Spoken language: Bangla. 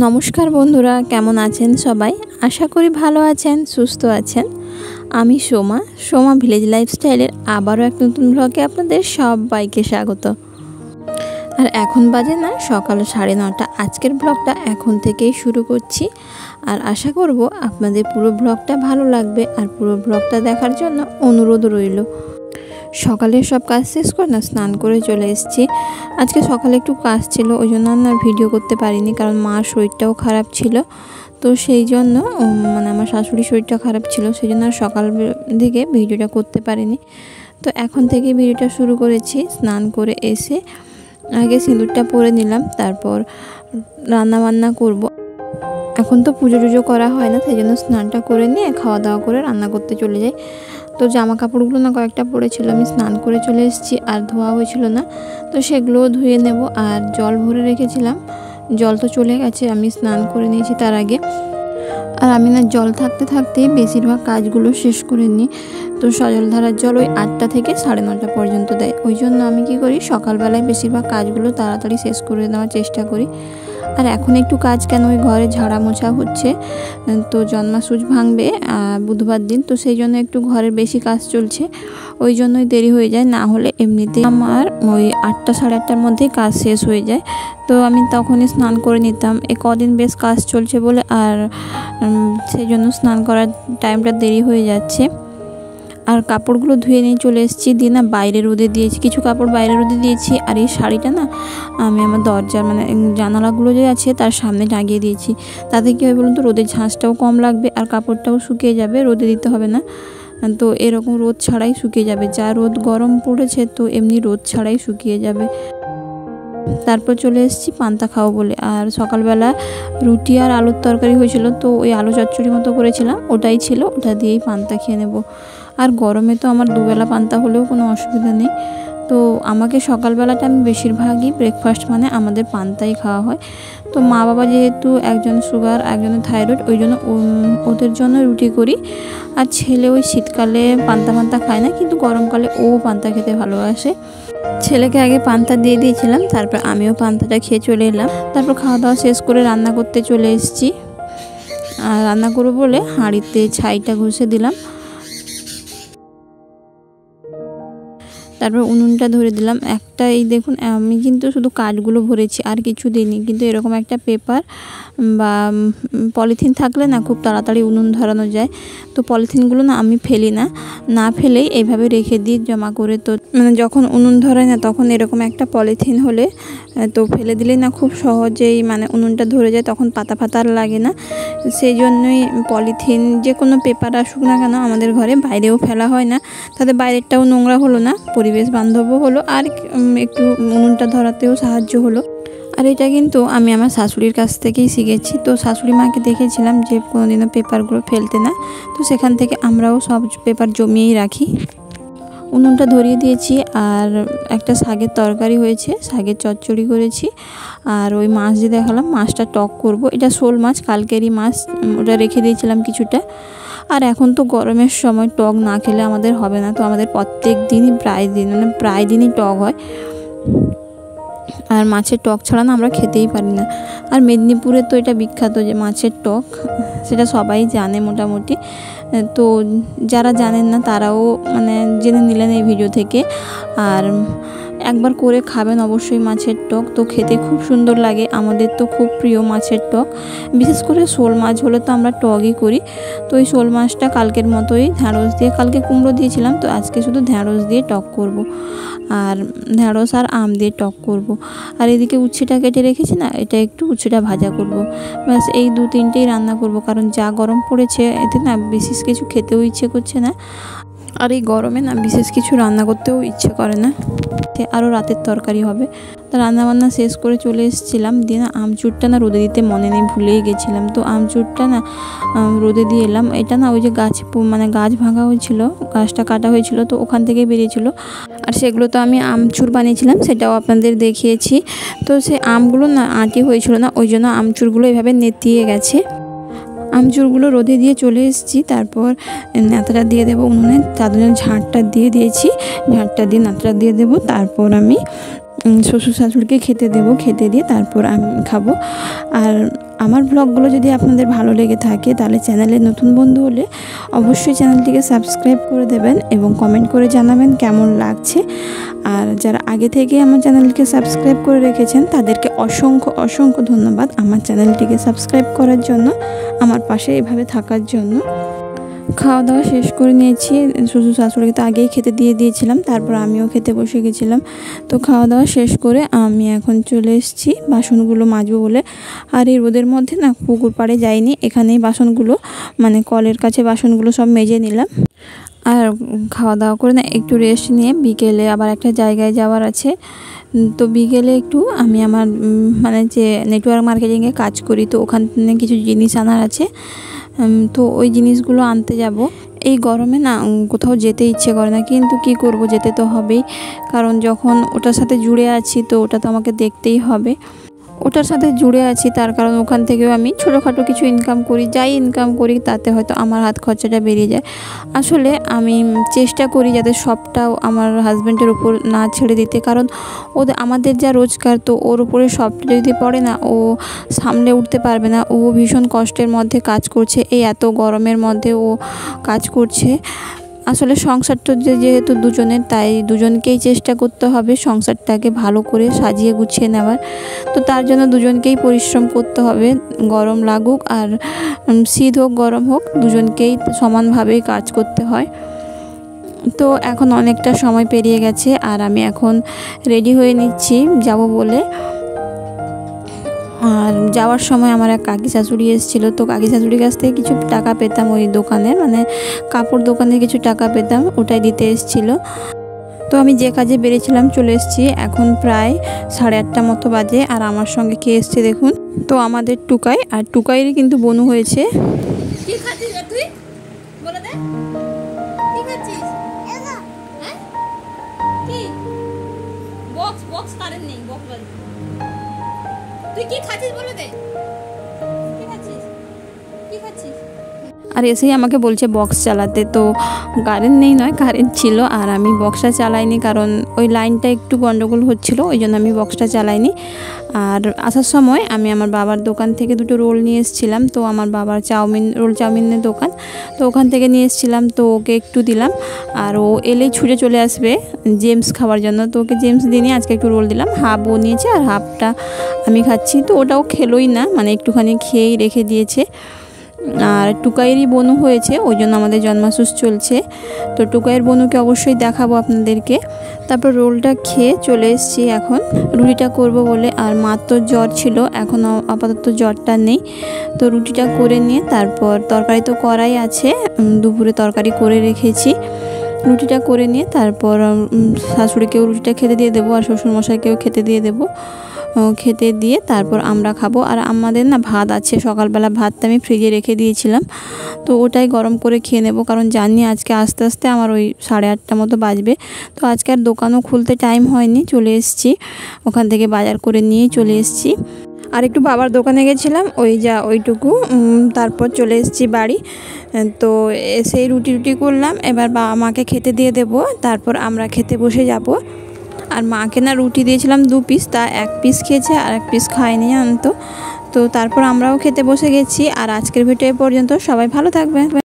নমস্কার বন্ধুরা, কেমন আছেন সবাই? আশা করি ভালো আছেন, সুস্থ আছেন। আমি সোমা ভিলেজ লাইফস্টাইলের আবারও এক নতুন ব্লগে আপনাদের সবাইকে স্বাগত। আর এখন বাজে না সকাল 9:30। আজকের ব্লগটা এখন থেকেই শুরু করছি। আর আশা করব আপনাদের পুরো ব্লগটা ভালো লাগবে, আর পুরো ব্লগটা দেখার জন্য অনুরোধ রইল। সকালে সব কাজ শেষ করে না স্নান করে চলে এসেছি। আজকে সকালে একটু কাজ ছিল, ওই জন্য না ভিডিও করতে পারিনি, কারণ মার শরীরটাও খারাপ ছিল। তো সেই জন্য আমার শাশুড়ির শরীরটা খারাপ ছিল, সেই জন্য সকাল দিকে ভিডিওটা করতে পারিনি। তো এখন থেকে ভিডিওটা শুরু করেছি। স্নান করে এসে আগে সিঁদুরটা পরে নিলাম, তারপর রান্না বান্না করব। এখন তো পুজো টুজো করা হয় না, সেই জন্য স্নানটা করে নিয়ে খাওয়া দাওয়া করে রান্না করতে চলে যাই। তো জামা কাপড়গুলো না কয়েকটা পরেছিল, আমি স্নান করে চলে এসেছি, আর ধোয়া হয়েছিল না, তো সেগুলোও ধুয়ে নেব। আর জল ভরে রেখেছিলাম, জল তো চলে গেছে, আমি স্নান করে নিয়েছি তার আগে। আর আমি না জল থাকতে থাকতেই বেশিরভাগ কাজগুলো শেষ করে নিই। তো সজলধারার জল ওই 8টা থেকে 9:30 পর্যন্ত দেয়, ওই জন্য আমি কি করি, সকালবেলায় বেশিরভাগ কাজগুলো তাড়াতাড়ি শেষ করে নেওয়ার চেষ্টা করি। আর এখন একটু কাজ কেন, ওই ঘরে ঝাড়া মোছা হচ্ছে, তো জন্মাসুচ ভাঙবে বুধবার দিন, তো সেই জন্য একটু ঘরের বেশি কাজ চলছে, ওই জন্যই দেরি হয়ে যায়। না হলে এমনিতেই আমার ওই 8টা 8:30টার মধ্যেই কাজ শেষ হয়ে যায়। তো আমি তখনই স্নান করে নিতাম, কদিন বেশ কাজ চলছে বলে, আর সেই জন্য স্নান করার টাইমটা দেরি হয়ে যাচ্ছে। আর কাপড়গুলো ধুয়ে নিয়ে চলে এসেছি, দিয়ে না বাইরে রোদে দিয়েছি, কিছু কাপড় বাইরে রোদে দিয়েছি। আর এই শাড়িটা না আমি আমার দরজার জানালাগুলো যে আছে তার সামনে টাঙিয়ে দিয়েছি। তাতে কী হয় বলুন তো, রোদের ঝাঁঝটাও কম লাগবে, আর কাপড়টাও শুকিয়ে যাবে, রোদে দিতে হবে না। তো এরকম রোদ ছাড়াই শুকিয়ে যাবে, যা রোদ গরম পড়েছে, তো এমনি রোদ ছাড়াই শুকিয়ে যাবে। তারপর চলে এসেছি পান্তা খাবো বলে। আর সকালবেলা রুটি আর আলুর তরকারি হয়েছিল, তো ওই আলু চচ্চড়ি মতো করেছিলাম, ওটাই ছিল, ওটা দিয়েই পান্তা খেয়ে নেব। আর গরমে তো আমার দুবেলা পান্তা হলেও কোনো অসুবিধা নেই। তো আমাকে সকালবেলাটা আমি বেশিরভাগই ব্রেকফাস্ট আমাদের পান্তাই খাওয়া হয়। তো মা বাবা যেহেতু একজন সুগার, একজনের থাইরয়েড, ওই জন্য ওদের জন্য রুটি করি। আর ছেলে ওই শীতকালে পান্তা খায় না, কিন্তু গরমকালে ও পান্তা খেতে ভালোবাসে। ছেলেকে আগে পান্তা দিয়ে দিয়েছিলাম, তারপর আমিও পান্তাটা খেয়ে চলে এলাম। তারপর খাওয়া দাওয়া শেষ করে রান্না করতে চলে এসেছি। আর রান্না করবো বলে হাঁড়িতে ছাইটা ঘষে দিলাম, তারপর উনুনটা ধরে দিলাম। এই দেখুন, আমি কিন্তু শুধু কাঠগুলো ভরেছি, আর কিছু দিইনি। কিন্তু এরকম একটা পেপার বা পলিথিন থাকলে না খুব তাড়াতাড়ি উনুন ধরানো যায়। তো পলিথিনগুলো না আমি ফেলি না ফেলেই এইভাবে রেখে দিই জমা করে। তো যখন উনুন ধরায় না, তখন এরকম একটা পলিথিন হলে তো ফেলে দিলেই না খুব সহজেই উনুনটা ধরে যায়, তখন পাতা আর লাগে না। সেই জন্যই পলিথিন, যে কোনো পেপার আসুক না কেন, আমাদের ঘরে বাইরেও ফেলা হয় না, তাতে বাইরেরটাও নোংরা হলো না, পরিবেশ বান্ধবও হলো, আর একটু উনুনটা ধরাতেও সাহায্য হলো। আর এটা কিন্তু আমি আমার শাশুড়ির কাছ থেকেই শিখেছি। তো শাশুড়ি মাকে দেখেছিলাম যে কোনোদিনও পেপারগুলো ফেলতে না, তো সেখান থেকে আমরাও সব পেপার জমিয়েই রাখি। উনুনটা ধরিয়ে দিয়েছি। আর একটা শাকের তরকারি হয়েছে, শাকের চচ্চড়ি করেছি। আর ওই মাছ যে দেখালাম, মাছটা টক করব, এটা শোল মাছ, কালকেরই মাছ, ওটা রেখে দিয়েছিলাম কিছুটা। আর এখন তো গরমের সময় টক না খেলে আমাদের হবে না, তো আমাদের প্রত্যেক দিনই প্রায় দিনই টক হয়। আর মাছের টক ছাড়া না আমরা খেতেই পারি না। আর মেদিনীপুরে তো এটা বিখ্যাত যে মাছের টক, সেটা সবাই জানে মোটামুটি। তো যারা জানেন না তারাও জেনে নিলেন এই ভিডিও থেকে। আর একবার করে খাবেন অবশ্যই মাছের টক, তো খেতে খুব সুন্দর লাগে। আমাদের তো খুব প্রিয় মাছের টক, বিশেষ করে শোল মাছ হলে তো আমরা টকই করি। তো এই শোল মাছটা কালকের মতোই ঢ্যাঁড়স দিয়ে, কালকে কুমড়ো দিয়েছিলাম, তো আজকে শুধু ঢ্যাঁড়স দিয়ে টক করব। আর ঢ্যাঁড়স আর আম দিয়ে টক করব। আর এদিকে উচ্ছেটা কেটে রেখেছি না, এটা একটু উচ্ছেটা ভাজা করব। ব্যাস এই 2-3টেই রান্না করব, কারণ যা গরম পড়েছে, এতে না বিশেষ কিছু খেতেও ইচ্ছে করছে না। আর এই গরমে না বিশেষ কিছু রান্না করতেও ইচ্ছে করে না। আরও রাতের তরকারি হবে। তো রান্নাবান্না শেষ করে চলে এসেছিলাম, দিয়ে না আমচুরটা না রোদে দিতে মনে নেই, ভুলেই গেছিলাম। তো আমচুরটা না রোদে দিয়ে এলাম। এটা না ওই যে গাছ ভাঙা হয়েছিল, গাছটা কাটা হয়েছিল, তো ওখান থেকে বেরিয়েছিল। আর সেগুলো তো আমি আমচুর বানিয়েছিলাম, সেটাও আপনাদের দেখিয়েছি। তো সেই আমগুলো না আঁটি হয়েছিল না, ওই জন্য আমচুরগুলো এভাবে নেতিয়ে গেছে। আমচুরগুলো রোদে দিয়ে চলে এসেছি। তারপর নাতটা দিয়ে দেবো উনুনে, তার জন্য ঝাঁটটা দিয়ে দিয়েছি, ঝাঁটটা দিয়ে নাতটা দিয়ে দেবো। তারপর আমি শ্বশুর শাশুড়িকে খেতে দেবো, খেতে দিয়ে তারপর আমি খাবো। আর আমার ব্লগগুলো যদি আপনাদের ভালো লেগে থাকে তাহলে চ্যানেলে নতুন বন্ধু হলে অবশ্যই চ্যানেলটিকে সাবস্ক্রাইব করে দেবেন এবং কমেন্ট করে জানাবেন কেমন লাগছে। আর যারা আগে থেকে আমার চ্যানেলকে সাবস্ক্রাইব করে রেখেছেন তাদেরকে অসংখ্য অসংখ্য ধন্যবাদ আমার চ্যানেলটিকে সাবস্ক্রাইব করার জন্য, আমার পাশে এভাবে থাকার জন্য। খাওয়া দাওয়া শেষ করে নিয়েছি, শ্বশুর শাশুড়িকে তো আগেই খেতে দিয়ে দিয়েছিলাম, তারপর আমিও খেতে বসে গেছিলাম। তো খাওয়া দাওয়া শেষ করে আমি এখন চলে এসেছি বাসনগুলো মাজবো বলে। আর এই রোদের মধ্যে না পুকুর পাড়ে যাইনি, এখানেই বাসনগুলো মানে কলের কাছে বাসনগুলো সব মেজে নিলাম। আর খাওয়া দাওয়া করে না একটু রেস্ট নিয়ে বিকেলে আবার একটা জায়গায় যাওয়ার আছে। তো বিকেলে একটু আমি আমার মানে যে নেটওয়ার্ক মার্কেটিংয়ে কাজ করি, তো ওখানে কিছু জিনিস আনার আছে, তো ওই জিনিসগুলো আনতে যাব। এই গরমে না কোথাও যেতে ইচ্ছে করে না, কিন্তু কি করব, যেতে তো হবেই, কারণ যখন ওটার সাথে জুড়ে আছি তো ওটা তো আমাকে দেখতেই হবে। ওটার সাথে জুড়ে আছি তার কারণ ওখান থেকেও আমি ছোটোখাটো কিছু ইনকাম করি, যাই ইনকাম করি তাতে হয়তো আমার হাত খরচাটা বেরিয়ে যায়। আসলে আমি চেষ্টা করি যাতে সবটাও আমার হাজব্যান্ডের উপর না ছেড়ে দিতে, কারণ আমাদের যা রোজগার, তো ওর উপরে সবটা যদি পড়ে না ও সামলে উঠতে পারবে না। ও ভীষণ কষ্টের মধ্যে কাজ করছে, এই এত গরমের মধ্যে ও কাজ করছে। আসলে সংসারটা যেহেতু দুজনের, তাই দুজনকেই চেষ্টা করতে হবে সংসারটাকে ভালো করে সাজিয়ে গুছিয়ে নেওয়ার। তো তার জন্য দুজনকেই পরিশ্রম করতে হবে, গরম লাগুক আর শীত হোক গরম হোক, দুজনকেই সমানভাবেই কাজ করতে হয়। তো এখন অনেকটা সময় পেরিয়ে গেছে আর আমি এখন রেডি হয়ে নিচ্ছি যাব বলে। আর যাওয়ার সময় আমার এক কাকি শাশুড়ি এসেছিলো, তো কাকি শাশুড়ির কাছ থেকে কিছু টাকা পেতাম, ওই দোকানে মানে কাপড় দোকানে কিছু টাকা পেতাম, ওটাই দিতে এসেছিলো। তো আমি যে কাজে বেরিয়েছিলাম চলে এসেছি, এখন প্রায় 8:30 মতো বাজে। আর আমার সঙ্গে কে এসছে দেখুন, তো আমাদের টুকাই, আর টুকাইয়েরই কিন্তু বনু হয়েছে। কি খাচ্ছিস তুই বলে দে, কি খাচ্ছিস? হ্যাঁ কি বক্স বক্স কারেন্ট নেই, বক্স বাজে। তুই কি খাচ্ছিস বলে দে, কি খাচ্ছিস, কি খাচ্ছিস? আর এসেই আমাকে বলছে বক্স চালাতে, তো কারেন্ট নেই নয়, কারেন্ট ছিল আর আমি বক্সটা চালাইনি, কারণ ওই লাইনটা একটু গন্ডগোল হচ্ছিলো, ওই জন্য আমি বক্সটা চালাইনি। আর আসার সময় আমি আমার বাবার দোকান থেকে 2টো রোল নিয়ে এসেছিলাম, তো আমার বাবার রোল চাউমিনের দোকান, তো ওখান থেকে নিয়ে এসেছিলাম, তো ওকে একটু দিলাম। আর ও এলেই ছুটে চলে আসবে জেমস খাওয়ার জন্য, তো ওকে জেমস দিনে আজকে একটু রোল দিলাম, হাফ ও নিয়েছে আর হাফটা আমি খাচ্ছি। তো ওটাও খেলোই না, মানে একটুখানি খেয়েই রেখে দিয়েছে। আর টুকাইয়েরই বনু হয়েছে, ওই জন্য আমাদের জন্মাসুস চলছে, তো টুকাইয়ের বনুকে অবশ্যই দেখাবো আপনাদেরকে। তারপর রোলটা খেয়ে চলে এসেছি এখন রুটিটা করব বলে। আর মার তো জ্বর ছিল, এখনও আপাতত জ্বরটা নেই। তো রুটিটা করে নিয়ে তারপর তরকারি তো করাই আছে, দুপুরে তরকারি করে রেখেছি, রুটিটা করে নিয়ে তারপর শাশুড়িকেও রুটিটা খেতে দিয়ে দেবো আর শ্বশুরমশাইকেও খেতে দিয়ে দেবো। খেতে দিয়ে তারপর আমরা খাবো। আর আমাদের না ভাত আছে, সকালবেলা ভাতটা আমি ফ্রিজে রেখে দিয়েছিলাম, তো ওটাই গরম করে খেয়ে নেব, কারণ জানি আজকে আস্তে আস্তে আমার ওই 8:30 মতো বাজবে। তো আজকে আর দোকানও খুলতে টাইম হয়নি, চলে এসেছি ওখান থেকে বাজার করে নিয়েই চলে এসেছি। আর একটু বাবার দোকানে গেছিলাম, ওইটুকু, তারপর চলে এসেছি বাড়ি। তো এসেই রুটি করলাম, এবার বাবা মাকে খেতে দিয়ে দেবো, তারপর আমরা খেতে বসে যাব। আর মাকে না রুটি দিয়েছিলাম 2 পিস, তা 1 পিস খেয়েছে আর 1 পিস খায়নি জানতো। তো তারপর আমরাও খেতে বসে গেছি। আর আজকের ভিডিও পর্যন্ত, সবাই ভালো থাকবেন।